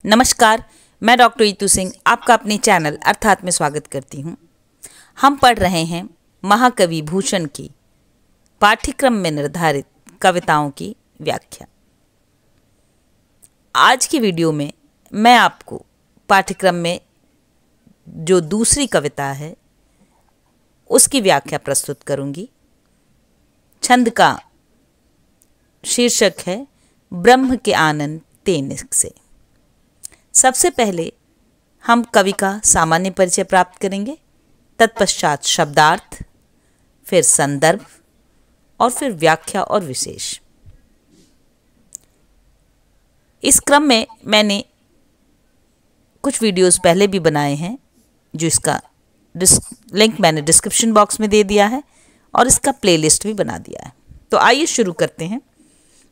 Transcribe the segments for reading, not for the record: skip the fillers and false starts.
नमस्कार, मैं डॉक्टर ईतू सिंह आपका अपने चैनल अर्थात में स्वागत करती हूँ। हम पढ़ रहे हैं महाकवि भूषण की पाठ्यक्रम में निर्धारित कविताओं की व्याख्या। आज की वीडियो में मैं आपको पाठ्यक्रम में जो दूसरी कविता है उसकी व्याख्या प्रस्तुत करूँगी। छंद का शीर्षक है ब्रह्म के आनंद तेनिक से। सबसे पहले हम कवि का सामान्य परिचय प्राप्त करेंगे, तत्पश्चात शब्दार्थ, फिर संदर्भ और फिर व्याख्या और विशेष। इस क्रम में मैंने कुछ वीडियोस पहले भी बनाए हैं, जो इसका लिंक मैंने डिस्क्रिप्शन बॉक्स में दे दिया है और इसका प्लेलिस्ट भी बना दिया है। तो आइए शुरू करते हैं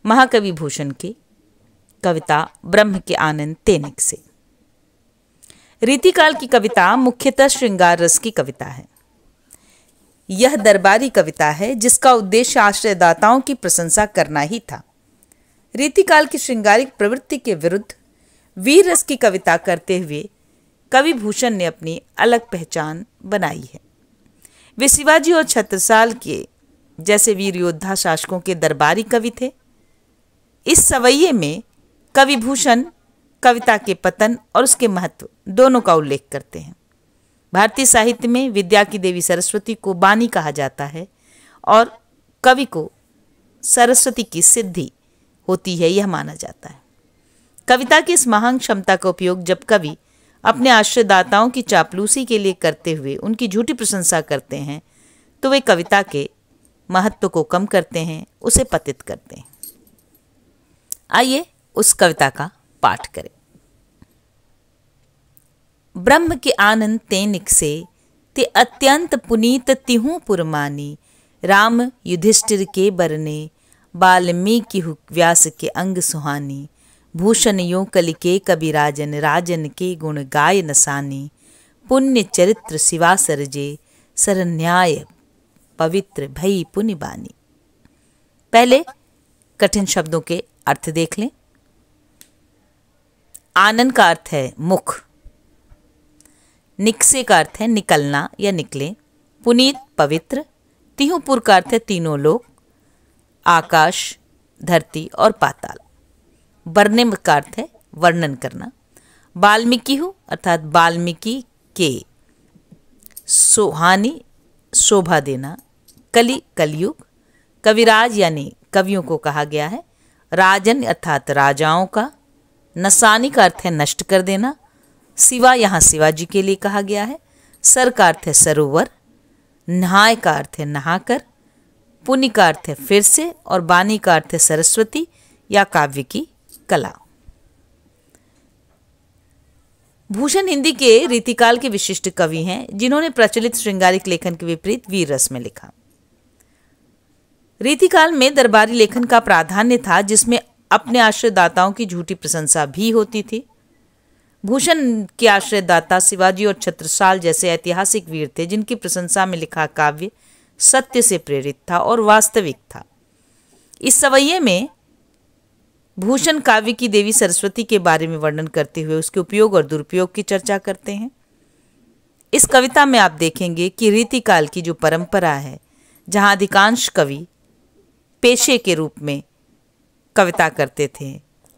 महाकवि भूषण की कविता ब्रह्म के आनंद तेनिक से। रीतिकाल की कविता मुख्यतः श्रृंगार रस की कविता है। यह दरबारी कविता है जिसका उद्देश्य आश्रयदाताओं की प्रशंसा करना ही था। रीतिकाल की श्रृंगारिक प्रवृत्ति के विरुद्ध वीर रस की कविता करते हुए कवि भूषण ने अपनी अलग पहचान बनाई है। वे शिवाजी और छत्रसाल के जैसे वीर योद्धा शासकों के दरबारी कवि थे। इस सवैये में कवि भूषण कविता के पतन और उसके महत्व दोनों का उल्लेख करते हैं। भारतीय साहित्य में विद्या की देवी सरस्वती को बानी कहा जाता है और कवि को सरस्वती की सिद्धि होती है, यह माना जाता है। कविता की इस महान क्षमता का उपयोग जब कवि अपने आश्रयदाताओं की चापलूसी के लिए करते हुए उनकी झूठी प्रशंसा करते हैं तो वे कविता के महत्व को कम करते हैं, उसे पतित करते हैं। आइए उस कविता का पाठ करें। ब्रह्म के आनंद तेनिक से ते अत्यंत पुनीत तिहु पुरमानी, राम युधिष्ठिर के बरने वाल्मीकि व्यास के अंग सुहानी, भूषण यो कलि के कवि राजन राजन के गुण गाय नसानी, पुण्य चरित्र शिवा सरजे सरन्याय पवित्र भई पुण्य बानी। पहले कठिन शब्दों के अर्थ देख लें। आनंद का अर्थ है मुख, निकसे का अर्थ है निकलना या निकले, पुनीत पवित्र, तिहुपुर का अर्थ है तीनों लोक, आकाश, धरती और पाताल, बरने का अर्थ है वर्णन करना, वाल्मीकि अर्थात वाल्मीकि के, सुहानी शोभा देना, कलि कलयुग, कविराज यानी कवियों को कहा गया है, राजन अर्थात राजाओं का, नसानी का अर्थ है नष्ट कर देना, शिवा यहाँ शिवाजी के लिए कहा गया है, सर का अर्थ है सरोवर, नहाय का अर्थ है नहाकर, पुण्य का अर्थ है फिर से और बानी का अर्थ है सरस्वती या काव्य की कला। भूषण हिंदी के रीतिकाल के विशिष्ट कवि हैं जिन्होंने प्रचलित श्रृंगारिक लेखन के विपरीत वीर रस में लिखा। रीतिकाल में दरबारी लेखन का प्राधान्य था जिसमें अपने आश्रयदाताओं की झूठी प्रशंसा भी होती थी। भूषण के आश्रयदाता शिवाजी और छत्रसाल जैसे ऐतिहासिक वीर थे जिनकी प्रशंसा में लिखा काव्य सत्य से प्रेरित था और वास्तविक था। इस सवैये में भूषण काव्य की देवी सरस्वती के बारे में वर्णन करते हुए उसके उपयोग और दुरुपयोग की चर्चा करते हैं। इस कविता में आप देखेंगे कि रीतिकाल की जो परंपरा है, जहाँ अधिकांश कवि पेशे के रूप में कविता करते थे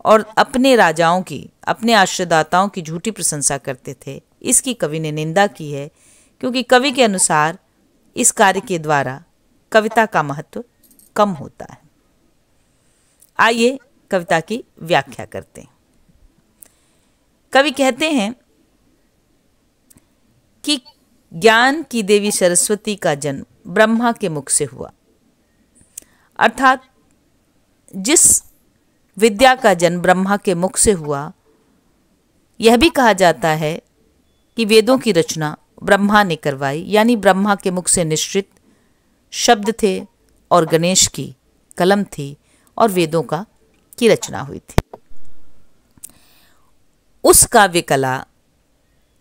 और अपने राजाओं की, अपने आश्रयदाताओं की झूठी प्रशंसा करते थे, इसकी कवि ने निंदा की है, क्योंकि कवि के अनुसार इस कार्य के द्वारा कविता का महत्व कम होता है। आइए कविता की व्याख्या करते हैं। कवि कहते हैं कि ज्ञान की देवी सरस्वती का जन्म ब्रह्मा के मुख से हुआ, अर्थात जिस विद्या का जन्म ब्रह्मा के मुख से हुआ, यह भी कहा जाता है कि वेदों की रचना ब्रह्मा ने करवाई, यानी ब्रह्मा के मुख से निश्चित शब्द थे और गणेश की कलम थी और वेदों की रचना हुई थी। उस काव्य कला,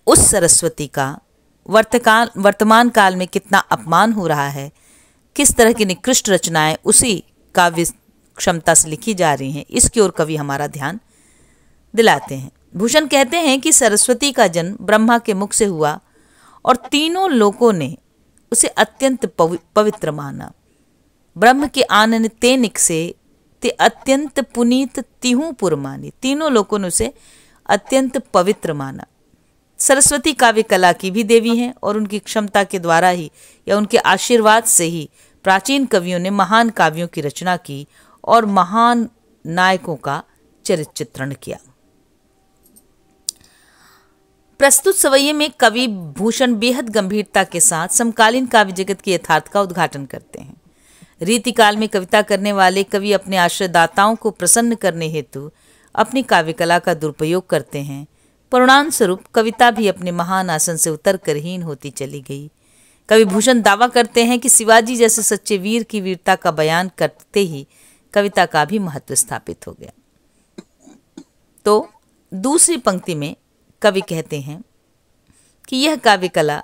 उस सरस्वती का वर्तमान काल में कितना अपमान हो रहा है, किस तरह की निकृष्ट रचनाएं उसी काव्य क्षमता से लिखी जा रही हैं, इसकी ओर कवि हमारा ध्यान दिलाते हैं। भूषण कहते हैं कि सरस्वती का जन्म ब्रह्मा के मुख से हुआ और तीनों लोकों ने उसे अत्यंत पवित्र माना। ब्रह्म के आनन ते निकसे ते अत्यंत पुनीत तिहु पुर मानी। तीनों लोगों ने उसे अत्यंत पवित्र माना। सरस्वती काव्य कला की भी देवी हैं और उनकी क्षमता के द्वारा ही या उनके आशीर्वाद से ही प्राचीन कवियों ने महान काव्यों की रचना की और महान नायकों का चरित्र चित्रण किया। प्रस्तुत सवैये में कवि भूषण बेहद गंभीरता के साथ समकालीन काव्य जगत के यथार्थ का उद्घाटन करते हैं। रीतिकाल में कविता करने वाले कवि अपने आश्रयदाताओं को प्रसन्न करने हेतु अपनी काव्य कला का दुरुपयोग करते हैं। परिणाम स्वरूप कविता भी अपने महान आसन से उतर कर हीन होती चली गई। कवि भूषण दावा करते हैं कि शिवाजी जैसे सच्चे वीर की वीरता का बयान करते ही कविता का भी महत्व स्थापित हो गया। तो दूसरी पंक्ति में कवि कहते हैं कि यह काव्य कला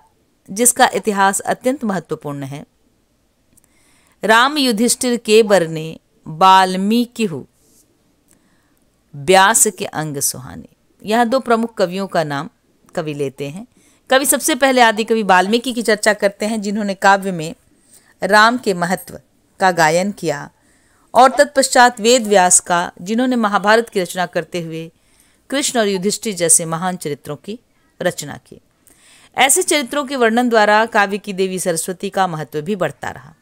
जिसका इतिहास अत्यंत महत्वपूर्ण है, राम युधिष्ठिर के बरने वाल्मीकि हु व्यास के अंग सुहाने। यहाँ दो प्रमुख कवियों का नाम कवि लेते हैं। कवि सबसे पहले आदि कवि वाल्मीकि की चर्चा करते हैं, जिन्होंने काव्य में राम के महत्व का गायन किया, और तत्पश्चात वेद व्यास का, जिन्होंने महाभारत की रचना करते हुए कृष्ण और युधिष्ठिर जैसे महान चरित्रों की रचना की। ऐसे चरित्रों के वर्णन द्वारा काव्य की देवी सरस्वती का महत्व भी बढ़ता रहा।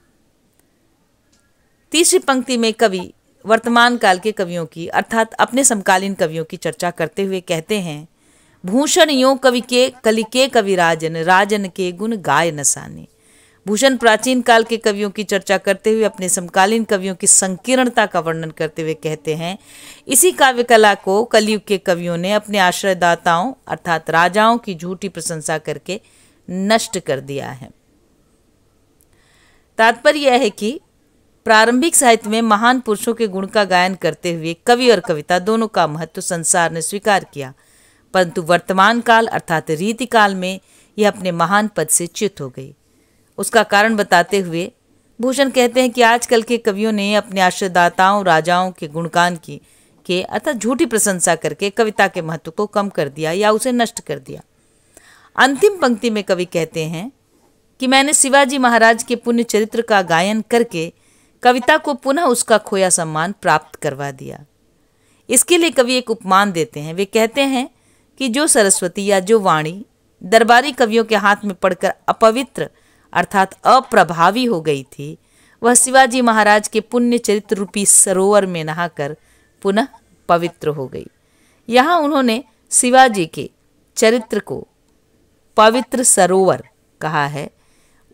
तीसरी पंक्ति में कवि वर्तमान काल के कवियों की अर्थात अपने समकालीन कवियों की चर्चा करते हुए कहते हैं, भूषण यो कवि के कलि के कवि राजन, राजन के गुण गाय नसाने। भूषण प्राचीन काल के कवियों की चर्चा करते हुए अपने समकालीन कवियों की संकीर्णता का वर्णन करते हुए कहते हैं, इसी काव्य कला को कलयुग के कवियों ने अपने आश्रयदाताओं अर्थात राजाओं की झूठी प्रशंसा करके नष्ट कर दिया है। तात्पर्य यह है कि प्रारंभिक साहित्य में महान पुरुषों के गुण का गायन करते हुए कवि और कविता दोनों का महत्व संसार ने स्वीकार किया, परंतु वर्तमान काल अर्थात रीतिकाल में यह अपने महान पद से च्युत हो गई। उसका कारण बताते हुए भूषण कहते हैं कि आजकल के कवियों ने अपने आश्रयदाताओं राजाओं के गुणगान के अर्थात झूठी प्रशंसा करके कविता के महत्व को कम कर दिया या उसे नष्ट कर दिया। अंतिम पंक्ति में कवि कहते हैं कि मैंने शिवाजी महाराज के पुण्य चरित्र का गायन करके कविता को पुनः उसका खोया सम्मान प्राप्त करवा दिया। इसके लिए कवि एक उपमान देते हैं। वे कहते हैं कि जो सरस्वती या जो वाणी दरबारी कवियों के हाथ में पड़कर अपवित्र अर्थात अप्रभावी हो गई थी, वह शिवाजी महाराज के पुण्य चरित्र रूपी सरोवर में नहाकर पुनः पवित्र हो गई। यहाँ उन्होंने शिवाजी के चरित्र को पवित्र सरोवर कहा है।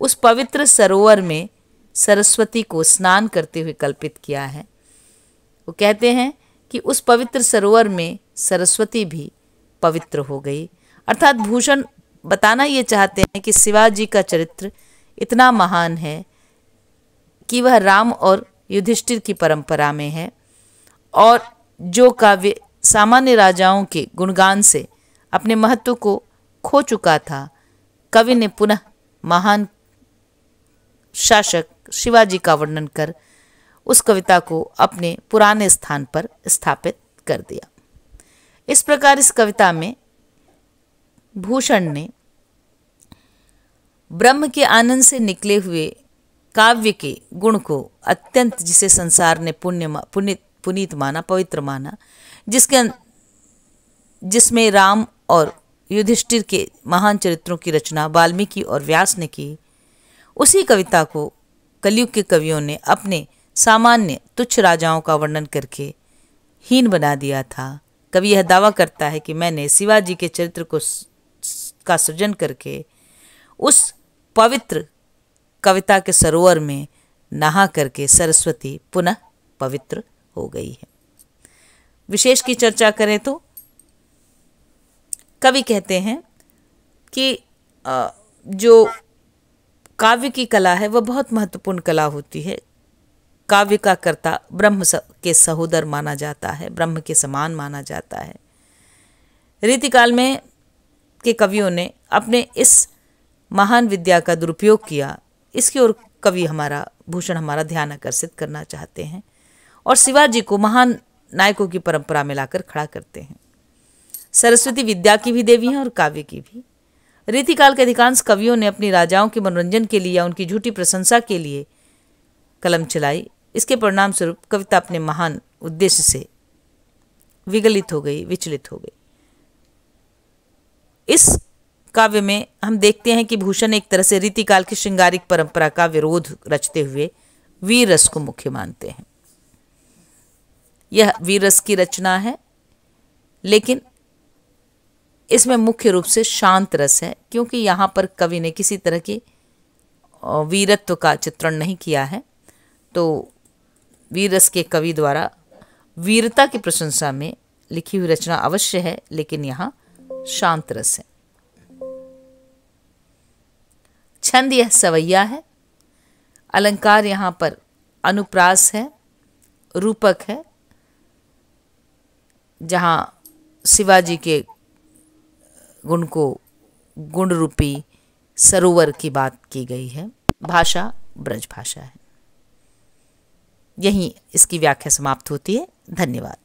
उस पवित्र सरोवर में सरस्वती को स्नान करते हुए कल्पित किया है। वो कहते हैं कि उस पवित्र सरोवर में सरस्वती भी पवित्र हो गई। अर्थात भूषण बताना ये चाहते हैं कि शिवाजी का चरित्र इतना महान है कि वह राम और युधिष्ठिर की परंपरा में है, और जो काव्य सामान्य राजाओं के गुणगान से अपने महत्व को खो चुका था, कवि ने पुनः महान शासक शिवाजी का वर्णन कर उस कविता को अपने पुराने स्थान पर स्थापित कर दिया। इस प्रकार इस कविता में भूषण ने ब्रह्म के आनंद से निकले हुए काव्य के गुण को अत्यंत, जिसे संसार ने पुनीत माना, पवित्र माना, जिसमें राम और युधिष्ठिर के महान चरित्रों की रचना वाल्मीकि और व्यास ने की, उसी कविता को कलयुग के कवियों ने अपने सामान्य तुच्छ राजाओं का वर्णन करके हीन बना दिया था। कवि यह दावा करता है कि मैंने शिवाजी के चरित्र का सृजन करके उस पवित्र कविता के सरोवर में नहा करके सरस्वती पुनः पवित्र हो गई है। विशेष की चर्चा करें तो कवि कहते हैं कि जो काव्य की कला है वह बहुत महत्वपूर्ण कला होती है। काव्य का कर्ता ब्रह्म के सहोदर माना जाता है, ब्रह्म के समान माना जाता है। रीतिकाल में के कवियों ने अपने इस महान विद्या का दुरुपयोग किया। इसकी ओर कवि भूषण हमारा ध्यान आकर्षित करना चाहते हैं और शिवाजी को महान नायकों की परंपरा में लाकर खड़ा करते हैं। सरस्वती विद्या की भी देवी हैं और काव्य की भी। रीतिकाल के अधिकांश कवियों ने अपनी राजाओं के मनोरंजन के लिए या उनकी झूठी प्रशंसा के लिए कलम चलाई। इसके परिणाम स्वरूप कविता अपने महान उद्देश्य से विचलित हो गई। इस काव्य में हम देखते हैं कि भूषण एक तरह से रीतिकाल की श्रृंगारिक परंपरा का विरोध रचते हुए वीर रस को मुख्य मानते हैं। यह वीर रस की रचना है, लेकिन इसमें मुख्य रूप से शांत रस है, क्योंकि यहाँ पर कवि ने किसी तरह की वीरत्व का चित्रण नहीं किया है। तो वीर रस के कवि द्वारा वीरता की प्रशंसा में लिखी हुई रचना अवश्य है, लेकिन यहाँ शांत रस है। छंद यह सवैया है। अलंकार यहाँ पर अनुप्रास है, रूपक है, जहाँ शिवाजी के गुण को गुण रूपी सरोवर की बात की गई है। भाषा ब्रज भाषा है। यहीं इसकी व्याख्या समाप्त होती है। धन्यवाद।